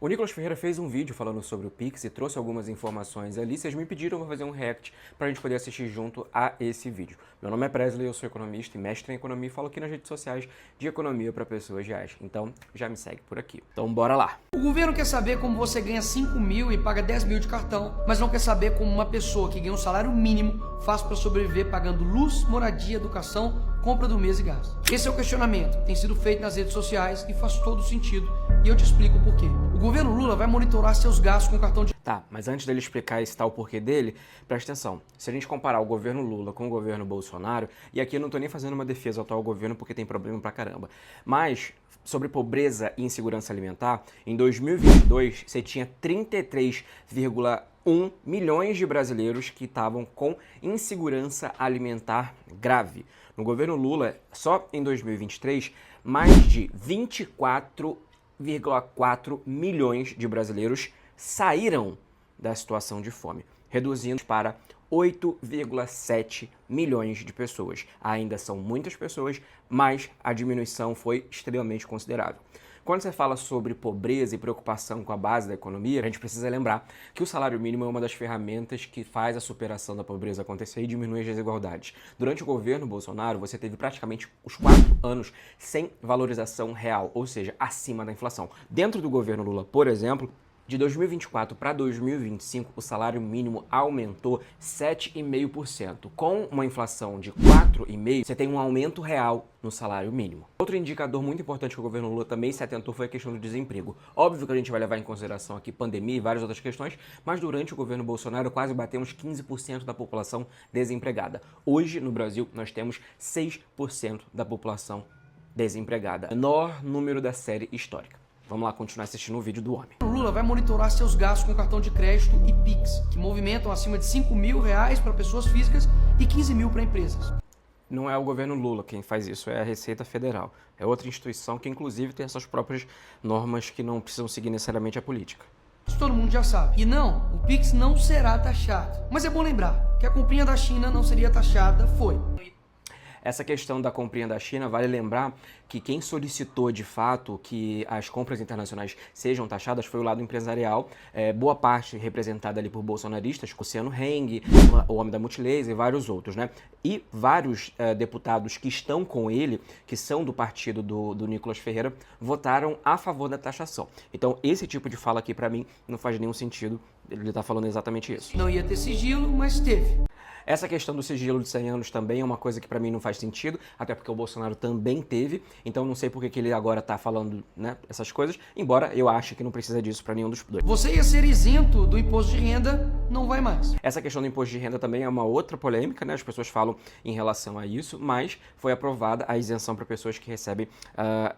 O Nicolas Ferreira fez um vídeo falando sobre o Pix e trouxe algumas informações ali. Vocês me pediram para fazer um react para a gente poder assistir junto a esse vídeo. Meu nome é Presley, eu sou economista e mestre em economia e falo aqui nas redes sociais de economia para pessoas reais. Então já me segue por aqui. Então bora lá! O governo quer saber como você ganha 5 mil e paga 10 mil de cartão, mas não quer saber como uma pessoa que ganha um salário mínimo faz para sobreviver pagando luz, moradia, educação, compra do mês e gás. Esse é o questionamento que tem sido feito nas redes sociais e faz todo sentido, e eu te explico o porquê. O governo Lula vai monitorar seus gastos com cartão de... Tá, mas antes dele explicar esse tal porquê dele, presta atenção. Se a gente comparar o governo Lula com o governo Bolsonaro, e aqui eu não tô nem fazendo uma defesa ao atual governo porque tem problema pra caramba, mas sobre pobreza e insegurança alimentar, em 2022 você tinha 33,1 milhões de brasileiros que estavam com insegurança alimentar grave. No governo Lula, só em 2023, mais de 24,4 milhões de brasileiros saíram da situação de fome, reduzindo para 8,7 milhões de pessoas. Ainda são muitas pessoas, mas a diminuição foi extremamente considerável. Quando você fala sobre pobreza e preocupação com a base da economia, a gente precisa lembrar que o salário mínimo é uma das ferramentas que faz a superação da pobreza acontecer e diminui as desigualdades. Durante o governo Bolsonaro, você teve praticamente os 4 anos sem valorização real, ou seja, acima da inflação. Dentro do governo Lula, por exemplo, de 2024 para 2025, o salário mínimo aumentou 7,5%. Com uma inflação de 4,5%, você tem um aumento real no salário mínimo. Outro indicador muito importante que o governo Lula também se atentou foi a questão do desemprego. Óbvio que a gente vai levar em consideração aqui pandemia e várias outras questões, mas durante o governo Bolsonaro quase batemos 15% da população desempregada. Hoje, no Brasil, nós temos 6% da população desempregada. Menor número da série histórica. Vamos lá continuar assistindo o vídeo do homem. O Lula vai monitorar seus gastos com cartão de crédito e Pix, que movimentam acima de 5 mil reais para pessoas físicas e 15 mil para empresas. Não é o governo Lula quem faz isso, é a Receita Federal. É outra instituição que, inclusive, tem essas próprias normas que não precisam seguir necessariamente a política. Isso todo mundo já sabe. E não, o Pix não será taxado. Mas é bom lembrar que a comprinha da China não seria taxada, foi. Essa questão da comprinha da China, vale lembrar que quem solicitou de fato que as compras internacionais sejam taxadas foi o lado empresarial, boa parte representada ali por bolsonaristas, Luciano Heng, o homem da Multilaser e vários outros, né? E vários deputados que estão com ele, que são do partido do Nicolas Ferreira, votaram a favor da taxação. Então esse tipo de fala aqui pra mim não faz nenhum sentido, ele tá falando exatamente isso. Não ia ter sigilo, mas teve. Essa questão do sigilo de 100 anos também é uma coisa que pra mim não faz sentido, até porque o Bolsonaro também teve, então não sei por que ele agora tá falando, né, essas coisas, embora eu ache que não precisa disso pra nenhum dos dois. Você ia ser isento do imposto de renda, não vai mais. Essa questão do imposto de renda também é uma outra polêmica, né, as pessoas falam em relação a isso, mas foi aprovada a isenção para pessoas que recebem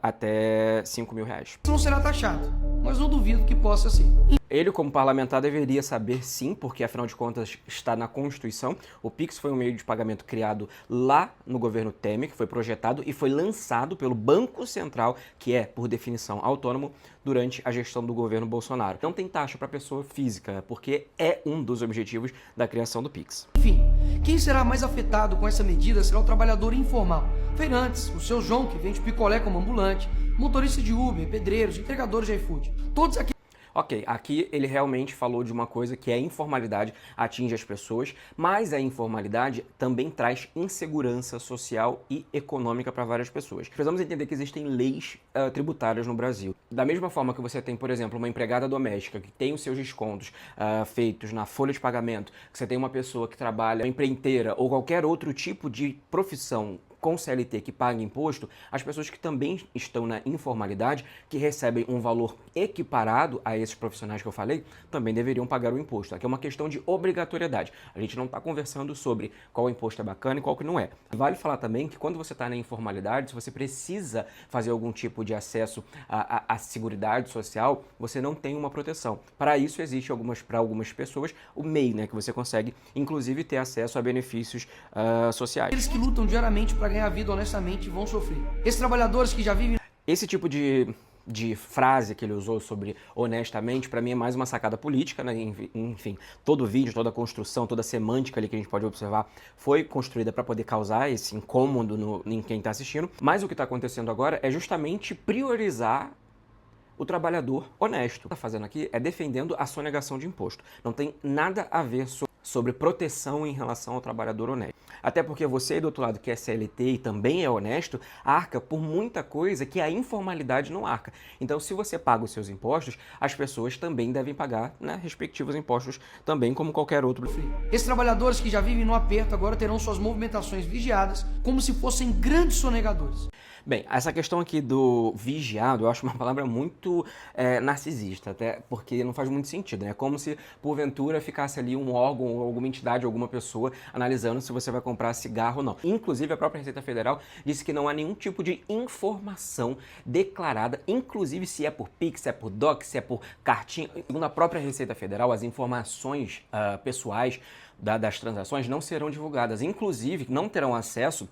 até 5 mil reais. Isso não será taxado, mas não duvido que possa ser. Ele, como parlamentar, deveria saber sim, porque afinal de contas está na Constituição. O Pix foi um meio de pagamento criado lá no governo Temer, que foi projetado e foi lançado pelo Banco Central, que é, por definição, autônomo, durante a gestão do governo Bolsonaro. Não tem taxa para pessoa física, porque é um dos objetivos da criação do Pix. Enfim, quem será mais afetado com essa medida será o trabalhador informal. Feirantes, o seu João, que vende picolé como ambulante, motorista de Uber, pedreiros, entregadores de iFood. Todos aqui. Ok, aqui ele realmente falou de uma coisa que é a informalidade, atinge as pessoas, mas a informalidade também traz insegurança social e econômica para várias pessoas. Precisamos entender que existem leis tributárias no Brasil. Da mesma forma que você tem, por exemplo, uma empregada doméstica que tem os seus descontos feitos na folha de pagamento, que você tem uma pessoa que trabalha, uma empreiteira ou qualquer outro tipo de profissão com CLT que paga imposto, as pessoas que também estão na informalidade, que recebem um valor equiparado a esses profissionais que eu falei, também deveriam pagar o imposto. Aqui é uma questão de obrigatoriedade. A gente não está conversando sobre qual imposto é bacana e qual que não é. Vale falar também que quando você está na informalidade, se você precisa fazer algum tipo de acesso à seguridade social, você não tem uma proteção. Para isso existe para algumas pessoas o MEI, né, que você consegue inclusive ter acesso a benefícios sociais. Eles que lutam diariamente para ganhar vida honestamente vão sofrer. Esses trabalhadores que já vivem... Esse tipo de frase que ele usou sobre honestamente, para mim é mais uma sacada política, né? Enfim, todo o vídeo, toda a construção, toda a semântica ali que a gente pode observar foi construída para poder causar esse incômodo em quem está assistindo. Mas o que está acontecendo agora é justamente priorizar o trabalhador honesto. O que está fazendo aqui é defendendo a sonegação de imposto. Não tem nada a ver sobre proteção em relação ao trabalhador honesto. Até porque você aí do outro lado que é CLT e também é honesto, arca por muita coisa que a informalidade não arca. Então, se você paga os seus impostos, as pessoas também devem pagar, né, respectivos impostos também, como qualquer outro. Esses trabalhadores que já vivem no aperto agora terão suas movimentações vigiadas como se fossem grandes sonegadores. Bem, essa questão aqui do vigiado, eu acho uma palavra muito narcisista, até porque não faz muito sentido, né? É como se, porventura, ficasse ali um órgão, alguma entidade, alguma pessoa analisando se você vai comprar cigarro ou não. Inclusive, a própria Receita Federal disse que não há nenhum tipo de informação declarada, inclusive se é por Pix, se é por DOC, se é por cartinha. Segundo a própria Receita Federal, as informações pessoais das transações não serão divulgadas. Inclusive, não terão acesso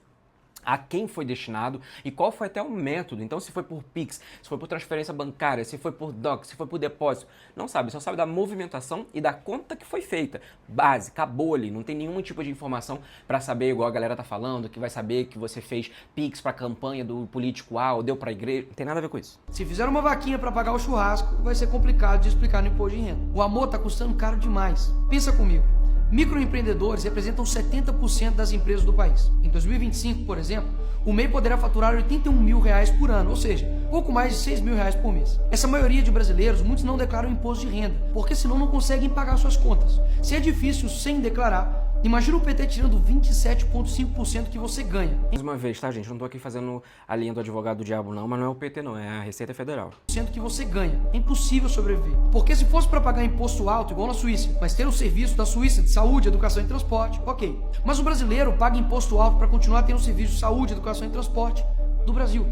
a quem foi destinado e qual foi até o método. Então, se foi por Pix, se foi por transferência bancária, se foi por DOC, se foi por depósito, não sabe, só sabe da movimentação e da conta que foi feita. Base, acabou ali, não tem nenhum tipo de informação para saber, igual a galera tá falando, que vai saber que você fez Pix para campanha do político A ou deu para a igreja, não tem nada a ver com isso. Se fizer uma vaquinha para pagar o churrasco, vai ser complicado de explicar no imposto de renda. O amor tá custando caro demais. Pensa comigo. Microempreendedores representam 70% das empresas do país. Em 2025, por exemplo, o MEI poderá faturar R$81 mil por ano, ou seja, pouco mais de R$6 mil por mês. Essa maioria de brasileiros, muitos não declaram imposto de renda, porque senão não conseguem pagar suas contas. Se é difícil sem declarar, imagina o PT tirando 27,5% que você ganha. Mais uma vez, tá, gente? Não tô aqui fazendo a linha do advogado do diabo, não, mas não é o PT, não, é a Receita Federal. Que você ganha. É impossível sobreviver. Porque se fosse para pagar imposto alto, igual na Suíça, mas ter o serviço da Suíça de saúde, educação e transporte, ok. Mas o brasileiro paga imposto alto para continuar tendo o serviço de saúde, educação e transporte do Brasil.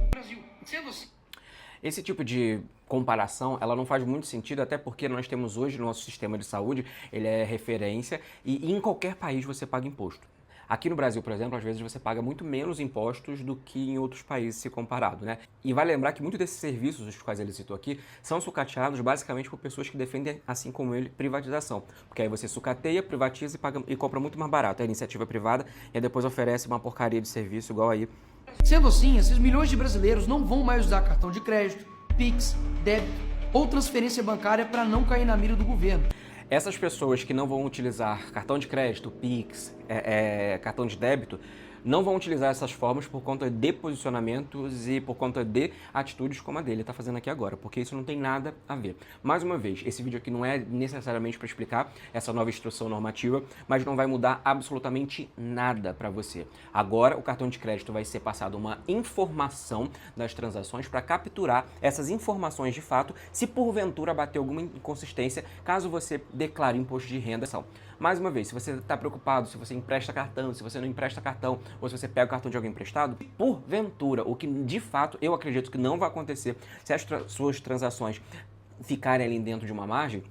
Sendo assim. Esse tipo de comparação, ela não faz muito sentido, até porque nós temos hoje no nosso sistema de saúde, ele é referência e em qualquer país você paga imposto. Aqui no Brasil, por exemplo, às vezes você paga muito menos impostos do que em outros países se comparado, né? E vale lembrar que muitos desses serviços, os quais ele citou aqui, são sucateados basicamente por pessoas que defendem, assim como ele, privatização. Porque aí você sucateia, privatiza e compra muito mais barato. É iniciativa privada e aí depois oferece uma porcaria de serviço igual aí. Sendo assim, esses milhões de brasileiros não vão mais usar cartão de crédito, Pix, débito ou transferência bancária para não cair na mira do governo. Essas pessoas que não vão utilizar cartão de crédito, Pix, cartão de débito, não vão utilizar essas formas por conta de posicionamentos e por conta de atitudes como a dele está fazendo aqui agora, porque isso não tem nada a ver. Mais uma vez, esse vídeo aqui não é necessariamente para explicar essa nova instrução normativa, mas não vai mudar absolutamente nada para você. Agora, o cartão de crédito vai ser passado uma informação das transações para capturar essas informações de fato, se porventura bater alguma inconsistência, caso você declare imposto de renda. Mais uma vez, se você está preocupado, se você empresta cartão, se você não empresta cartão, ou se você pega o cartão de alguém emprestado, porventura, o que de fato eu acredito que não vai acontecer, se as suas transações ficarem ali dentro de uma margem,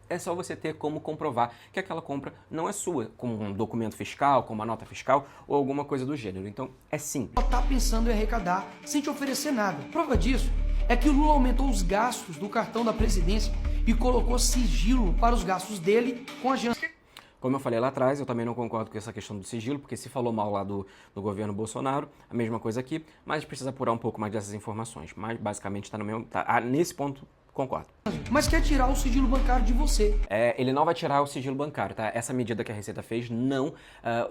é só você ter como comprovar que aquela compra não é sua, como um documento fiscal, como uma nota fiscal ou alguma coisa do gênero. Então, é sim. Só está pensando em arrecadar sem te oferecer nada. Prova disso é que o Lula aumentou os gastos do cartão da presidência e colocou sigilo para os gastos dele com a agência. Como eu falei lá atrás, eu também não concordo com essa questão do sigilo, porque se falou mal lá do governo Bolsonaro, a mesma coisa aqui, mas a gente precisa apurar um pouco mais dessas informações. Mas basicamente está no mesmo. Nesse ponto, concordo. Mas quer tirar o sigilo bancário de você. Ele não vai tirar o sigilo bancário, tá? Essa medida que a Receita fez não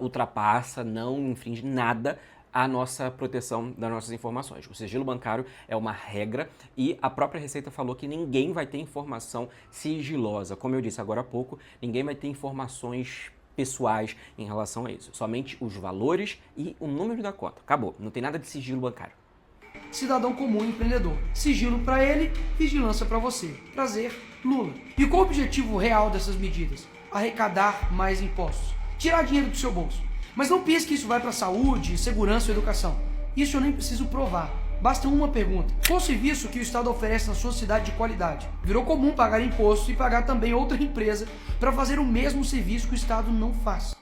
ultrapassa, não infringe nada a nossa proteção das nossas informações. O sigilo bancário é uma regra e a própria Receita falou que ninguém vai ter informação sigilosa. Como eu disse agora há pouco, ninguém vai ter informações pessoais em relação a isso. Somente os valores e o número da conta. Acabou. Não tem nada de sigilo bancário. Cidadão comum empreendedor. Sigilo para ele, vigilância para você. Prazer, Lula. E qual o objetivo real dessas medidas? Arrecadar mais impostos. Tirar dinheiro do seu bolso. Mas não pense que isso vai para saúde, segurança ou educação. Isso eu nem preciso provar. Basta uma pergunta. Qual serviço que o Estado oferece na sua cidade de qualidade? Virou comum pagar imposto e pagar também outra empresa para fazer o mesmo serviço que o Estado não faz.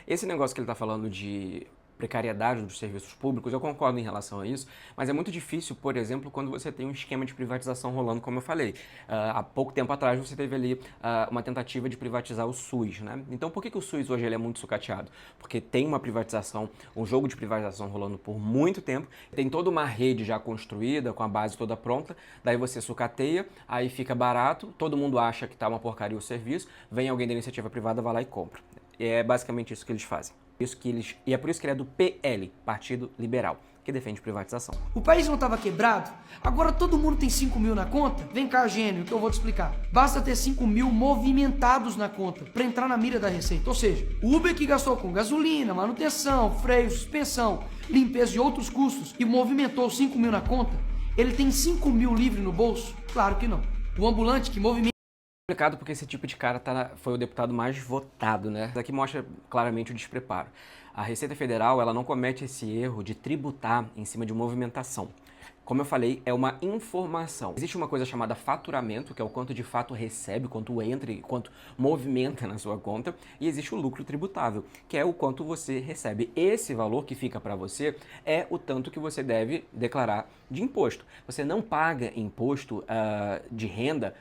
Esse negócio que ele está falando de precariedade dos serviços públicos, eu concordo em relação a isso, mas é muito difícil, por exemplo, quando você tem um esquema de privatização rolando, como eu falei. Há pouco tempo atrás você teve ali uma tentativa de privatizar o SUS, né? Então por que o SUS hoje ele é muito sucateado? Porque tem uma privatização, um jogo de privatização rolando por muito tempo, tem toda uma rede já construída, com a base toda pronta, daí você sucateia, aí fica barato, todo mundo acha que tá uma porcaria o serviço, vem alguém da iniciativa privada, vai lá e compra. E é basicamente isso que eles fazem. E é por isso que ele é do PL, Partido Liberal, que defende privatização. O país não estava quebrado? Agora todo mundo tem 5 mil na conta? Vem cá, gênio, que eu vou te explicar. Basta ter 5 mil movimentados na conta para entrar na mira da Receita. Ou seja, o Uber que gastou com gasolina, manutenção, freio, suspensão, limpeza e outros custos e movimentou 5 mil na conta, ele tem 5 mil livre no bolso? Claro que não. O ambulante que movimenta... É complicado porque esse tipo de cara foi o deputado mais votado, né? Isso aqui mostra claramente o despreparo. A Receita Federal, ela não comete esse erro de tributar em cima de movimentação. Como eu falei, é uma informação. Existe uma coisa chamada faturamento, que é o quanto de fato recebe, quanto entra e quanto movimenta na sua conta, e existe o lucro tributável, que é o quanto você recebe. Esse valor que fica para você é o tanto que você deve declarar de imposto. Você não paga imposto de renda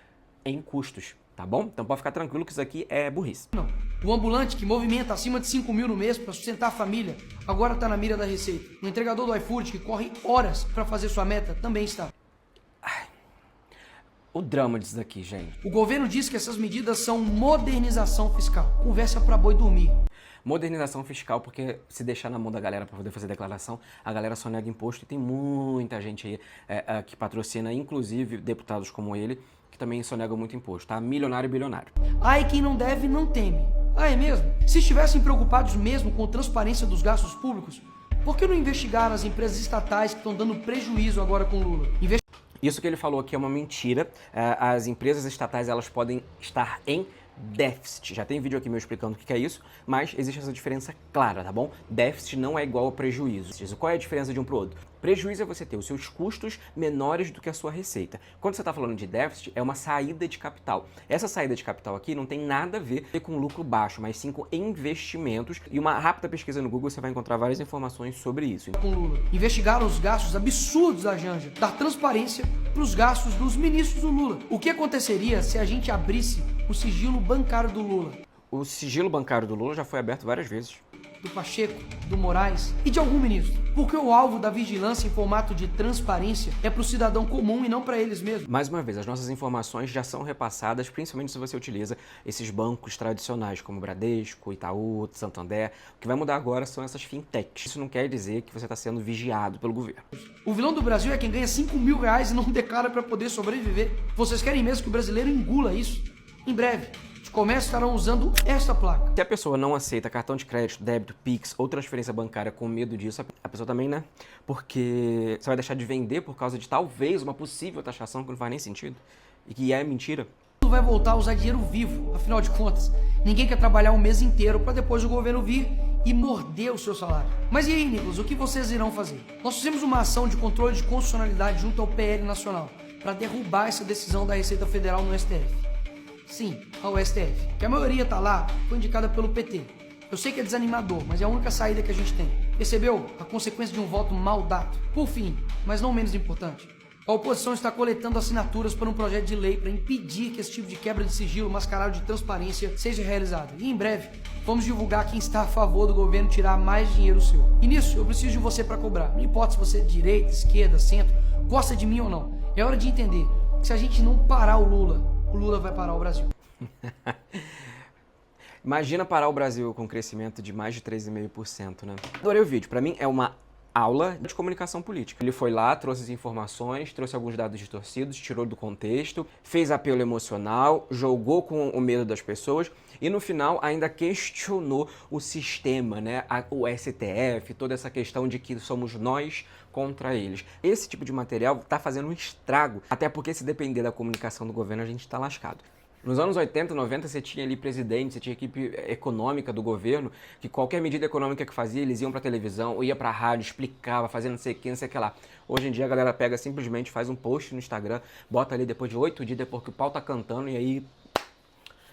em custos, tá bom? Então pode ficar tranquilo que isso aqui é burrice. Não. O ambulante que movimenta acima de 5 mil no mês para sustentar a família, agora está na mira da Receita. O entregador do iFood que corre horas para fazer sua meta também está. O drama disso daqui, gente. O governo diz que essas medidas são modernização fiscal. Conversa para boi dormir. Modernização fiscal, porque se deixar na mão da galera para poder fazer declaração, a galera só nega imposto e tem muita gente aí que patrocina, inclusive deputados como ele, que também sonegam muito imposto, tá? Milionário e bilionário. Ai, quem não deve não teme. Ah, é mesmo? Se estivessem preocupados mesmo com transparência dos gastos públicos, por que não investigaram as empresas estatais que estão dando prejuízo agora com Lula? Isso que ele falou aqui é uma mentira. As empresas estatais, elas podem estar em déficit. Já tem vídeo aqui meu explicando o que é isso, mas existe essa diferença clara, tá bom? Déficit não é igual a prejuízo. Qual é a diferença de um para o outro? Prejuízo é você ter os seus custos menores do que a sua receita. Quando você está falando de déficit, é uma saída de capital. Essa saída de capital aqui não tem nada a ver com lucro baixo, mas sim com investimentos. E uma rápida pesquisa no Google você vai encontrar várias informações sobre isso. Com Lula. Investigaram os gastos absurdos da Janja, dar transparência para os gastos dos ministros do Lula. O que aconteceria se a gente abrisse o sigilo bancário do Lula? O sigilo bancário do Lula já foi aberto várias vezes. Do Pacheco, do Moraes e de algum ministro. Porque o alvo da vigilância em formato de transparência é para o cidadão comum e não para eles mesmos. Mais uma vez, as nossas informações já são repassadas, principalmente se você utiliza esses bancos tradicionais, como Bradesco, Itaú, Santander. O que vai mudar agora são essas fintechs. Isso não quer dizer que você está sendo vigiado pelo governo. O vilão do Brasil é quem ganha 5 mil reais e não declara para poder sobreviver. Vocês querem mesmo que o brasileiro engula isso? Em breve, os comércios estarão usando esta placa. Se a pessoa não aceita cartão de crédito, débito, Pix ou transferência bancária com medo disso, a pessoa também, né? Porque você vai deixar de vender por causa de talvez uma possível taxação que não faz nem sentido e que é mentira. Vai voltar a usar dinheiro vivo, afinal de contas. Ninguém quer trabalhar um mês inteiro para depois o governo vir e morder o seu salário. Mas e aí, Nicolas, o que vocês irão fazer? Nós fizemos uma ação de controle de constitucionalidade junto ao PL Nacional para derrubar essa decisão da Receita Federal no STF. Sim, ao STF, que a maioria tá lá, foi indicada pelo PT. Eu sei que é desanimador, mas é a única saída que a gente tem. Percebeu? A consequência de um voto mal dado. Por fim, mas não menos importante, a oposição está coletando assinaturas para um projeto de lei para impedir que esse tipo de quebra de sigilo mascarado de transparência seja realizado. E em breve, vamos divulgar quem está a favor do governo tirar mais dinheiro seu. E nisso, eu preciso de você para cobrar. Não importa se você é de direita, esquerda, centro, gosta de mim ou não. É hora de entender que se a gente não parar o Lula vai parar o Brasil. Imagina parar o Brasil com um crescimento de mais de 3,5%, né? Adorei o vídeo. Pra mim é uma aula de comunicação política. Ele foi lá, trouxe as informações, trouxe alguns dados distorcidos, tirou do contexto, fez apelo emocional, jogou com o medo das pessoas e no final ainda questionou o sistema, né? O STF, toda essa questão de que somos nós contra eles. Esse tipo de material tá fazendo um estrago, até porque se depender da comunicação do governo a gente tá lascado. Nos anos 80, 90, você tinha ali presidente, você tinha equipe econômica do governo, que qualquer medida econômica que fazia, eles iam pra televisão, ou ia pra rádio, explicava, fazia não sei o que lá. Hoje em dia a galera pega simplesmente, faz um post no Instagram, bota ali depois de 8 dias, depois que o pau tá cantando, e aí...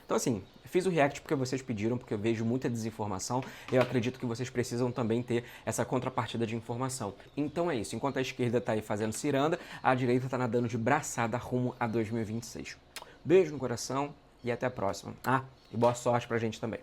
Então assim, Fiz o react porque vocês pediram, porque eu vejo muita desinformação. Eu acredito que vocês precisam também ter essa contrapartida de informação. Então é isso. Enquanto a esquerda tá aí fazendo ciranda, a direita tá nadando de braçada rumo a 2026. Beijo no coração e até a próxima. Ah, e boa sorte pra gente também.